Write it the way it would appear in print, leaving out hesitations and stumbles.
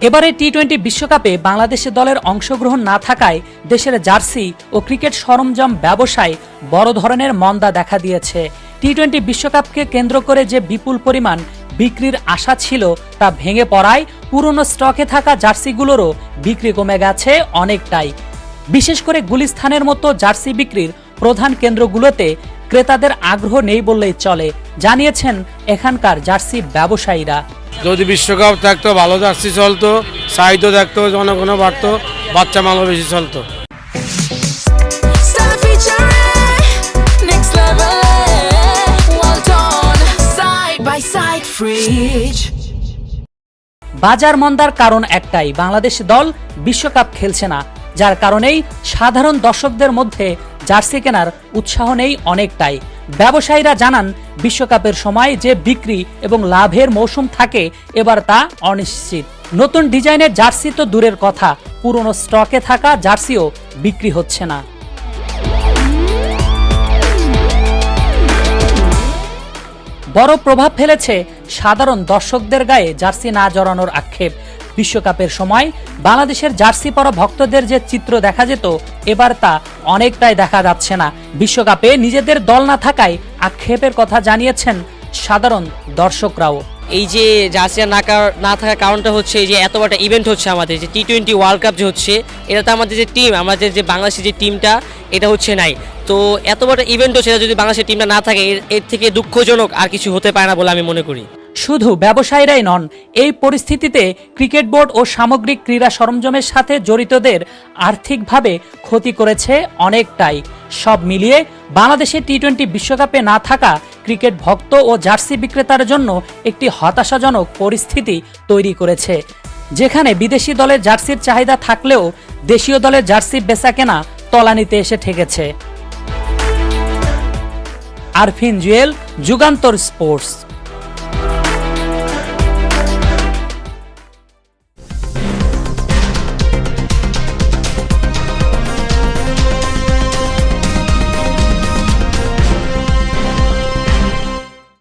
এবারে টি-20 বিশ্বকাপে বাংলাদেশ দলের অংশগ্রহণ না থাকায় দেশের জার্সি ও ক্রিকেট সরঞ্জাম ব্যবসায় বড় ধরনের মন্দা দেখা দিয়েছে। টি-20 বিশ্বকাপকে কেন্দ্র করে যে বিপুল পরিমাণ বিক্রির আশা ছিল তা ভেঙে পড়ায় পুরনো স্টকে থাকা জার্সিগুলোরও বিক্রি কমে গেছে অনেকটাই। বিশেষ করে গুলিস্তানের মতো জার্সি বিক্রির প্রধান কেন্দ্রগুলোতে ক্রেতাদের আগ্রহ নেই বললেই চলে, জানিয়েছেন এখানকার জার্সি ব্যবসায়ীরা। যদি বিশ্বকাপ থাকতো ভালো জার্সি চলতো, চাহিদা থাকতো, জনগণও বাড়তো, বাচ্চা মালও বেশি চলতো। বাজার মন্দার কারণ একটাই, বাংলাদেশ দল বিশ্বকাপ খেলছে না, যার কারণেই সাধারণ দর্শকদের মধ্যে জার্সি কেনার উৎসাহ নেই অনেকটাই। ব্যবসায়ীরা জানান, বিশ্বকাপের সময় যে বিক্রি এবং লাভের মৌসুম থাকে এবার তা অনিশ্চিত। নতুন ডিজাইনের জার্সি তো দূরের কথা, পুরনো স্টকে থাকা জার্সিও বিক্রি হচ্ছে না। বড় প্রভাব ফেলেছে সাধারণ দর্শকদের গায়ে জার্সি না জড়ানোর আক্ষেপ। বিশ্বকাপের সময় বাংলাদেশের জার্সি পরা ভক্তদের যে চিত্র দেখা যেত এবার তা অনেকটাই দেখা যাচ্ছে না। বিশ্বকাপে নিজেদের দল না থাকায় আক্ষেপের কথা জানিয়েছেন সাধারণ দর্শকরাও। এই যে জার্সি না থাকার কারণটা হচ্ছে যে এত বড় ইভেন্ট হচ্ছে আমাদের যে টি-20 ওয়ার্ল্ড কাপ যে হচ্ছে, এটাতে আমাদের যে টিম, আমাদের যে বাংলাদেশের যে টিমটা এটা হচ্ছে নাই। তো এত বড় ইভেন্ট হচ্ছে, যদি বাংলাদেশের টিমটা না থাকে এর থেকে দুঃখজনক আর কিছু হতে পারে না বলে আমি মনে করি। শুধু ব্যবসায়ীরাই নন, এই পরিস্থিতিতে ক্রিকেট বোর্ড ও সামগ্রিক ক্রীড়া সরঞ্জামের সাথে জড়িতদের আর্থিকভাবে ক্ষতি করেছে অনেকটাই। সব মিলিয়ে বাংলাদেশে টি-20 বিশ্বকাপে না থাকা ক্রিকেট ভক্ত ও জার্সি বিক্রেতার জন্য একটি হতাশাজনক পরিস্থিতি তৈরি করেছে, যেখানে বিদেশি দলের জার্সির চাহিদা থাকলেও দেশীয় দলের জার্সি বেচাকেনা তলানিতে এসে ঠেকেছে। আরফিন জুয়েল, যুগান্তর স্পোর্টস।